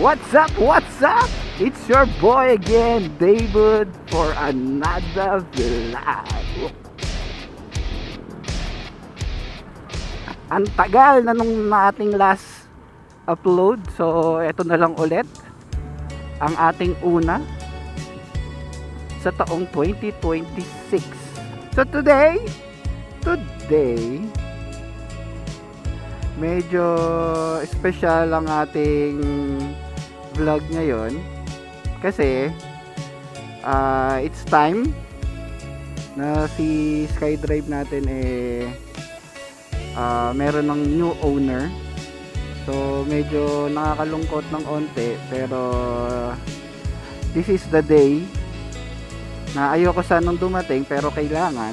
What's up? What's up? It's your boy again, David, for another vlog. Ang tagal na nung ating last upload, so eto na lang ulit ang ating una sa taong 2026. So today medyo special ang ating vlog ngayon kasi it's time na si SkyDrive natin meron ng new owner. So medyo nakakalungkot ng onte, pero this is the day na ayoko sanang dumating pero kailangan.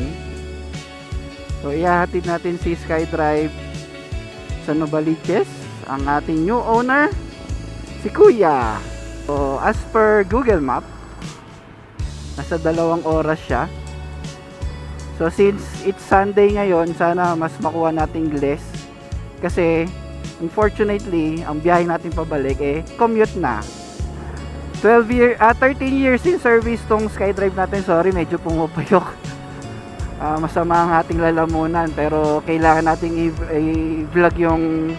So ihahatid natin si SkyDrive sa Novaliches, ang ating new owner, si Kuya. So as per Google Map, nasa 2 oras siya. So since it's Sunday ngayon, sana mas makuha nating less, kasi unfortunately ang biyahe natin pabalik commute na. 13 years in service tong SkyDrive natin. Sorry, medyo pumupayok. Masama ang ating lalamunan, pero kailangan nating i-vlog yung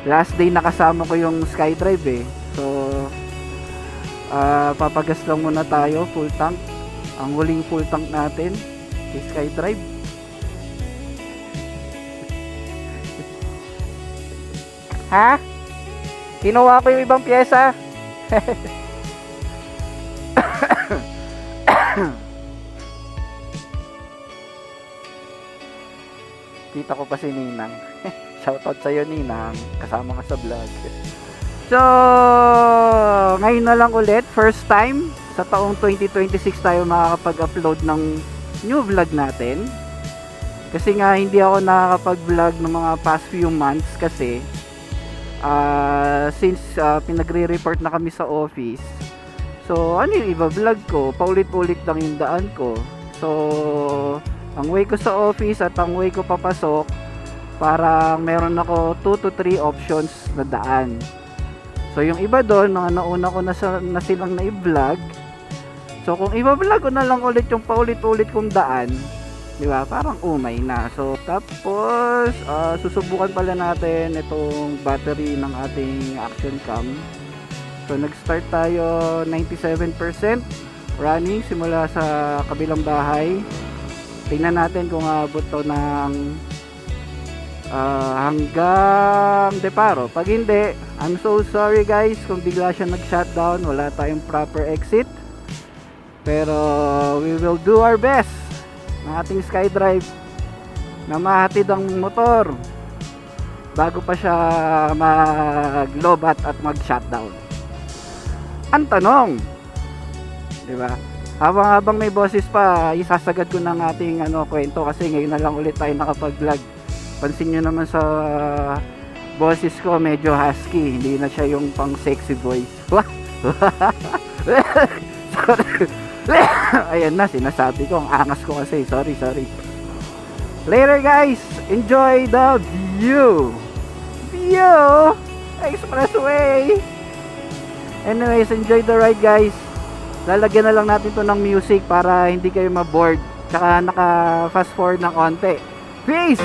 last day na kasama ko yung SkyDrive So papagas lang muna tayo, full tank, ang huling full tank natin si SkyDrive. Ha? Kinuha ko yung ibang pyesa. Kita ko pa si Ninang. Shoutout sa'yo, Ninang, kasama ka sa vlog. So ngayon na lang ulit, first time sa taong 2026 tayo makakapag-upload ng new vlog natin, kasi nga hindi ako nakakapag-vlog ng mga past few months kasi since pinagre-report na kami sa office. So ano yung iba vlog ko, paulit-ulit lang yung daan ko. So ang way ko sa office at ang way ko papasok, parang meron ako 2 to 3 options na daan. So yung iba doon, mga nauna ko na silang na-vlog. So kung i-vlog ko na lang ulit yung paulit-ulit kong daan, di ba? Parang umay na. So tapos susubukan pala natin itong battery ng ating action cam. So nag-start tayo 97% running simula sa kabilang bahay. Tingnan natin kung abot to ng hanggang Deparo. Pag hindi, I'm so sorry guys kung bigla siya nag-shutdown, wala tayong proper exit. Pero we will do our best ng ating SkyDrive na mahatid ang motor bago pa siya mag-lobat at mag-shutdown. Ang tanong, di ba? Habang may boses pa, isasagad ko ng ating kwento, kasi ngayon na lang ulit tayo nakapag-vlog. Pansin nyo naman sa boses ko, medyo husky, hindi na siya yung pang sexy voice. Ayan na, sinasabi ko, ang angas ko kasi. Sorry. Later guys, enjoy the view expressway. Anyways, enjoy the ride guys. Lalagyan na lang natin to ng music para hindi kayo ma-bored, tsaka naka fast forward ng konti. Peace!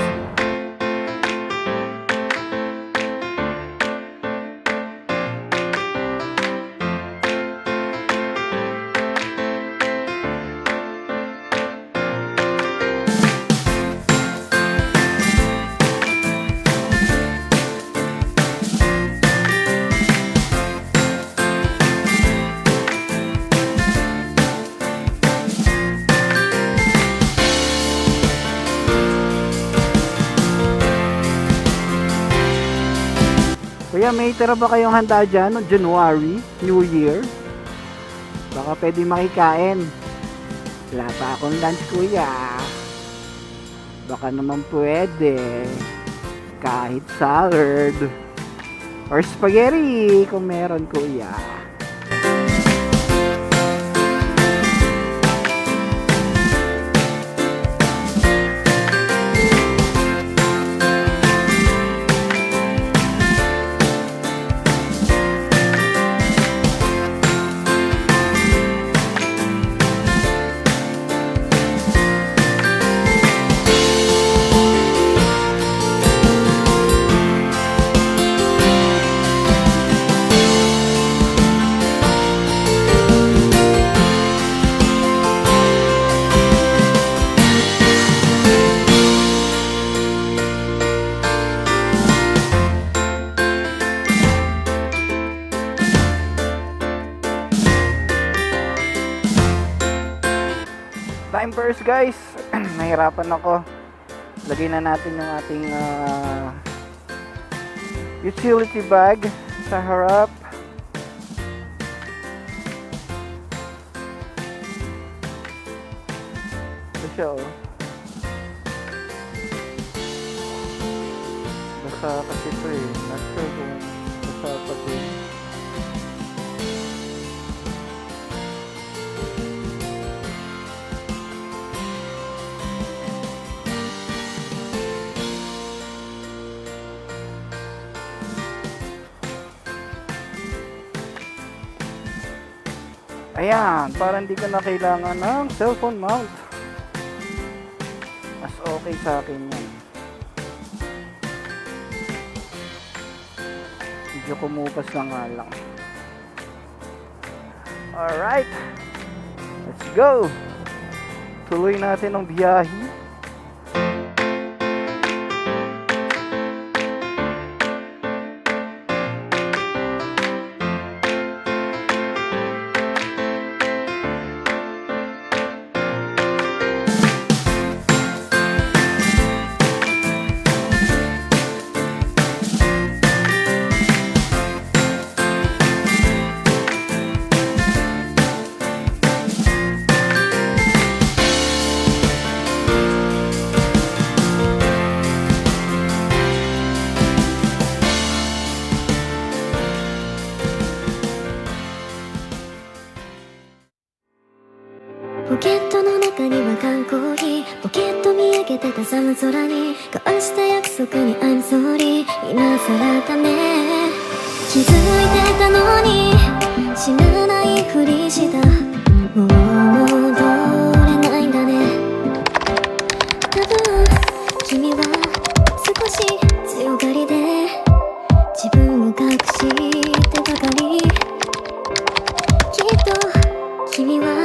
Kuya, may tira ba kayong handa dyan no? January, New Year? Baka pwede makikain. Wala pa akong lunch, kuya. Baka naman pwede. Kahit salad or spaghetti kung meron, kuya. members guys. Nahirapan ako. Lagay na natin yung ating utility bag sa harap. Ito siya oh. Basa kasi ito eh. Not sure kung basa pa ito. Ayan, parang hindi ko na kailangan ng cellphone mount. Mas okay sa akin yan. Medyo kumupas na nga lang. Alright, let's go. Tuloy natin ang biyahe.ポケットの中には缶コーヒー、ポケット見上げてた寒空に交わした約束に I'm sorry、 今更だね。気づいてたのに知らないふりした。もう戻れないんだね。多分君は少し強がりで自分を隠してばかり。きっと君は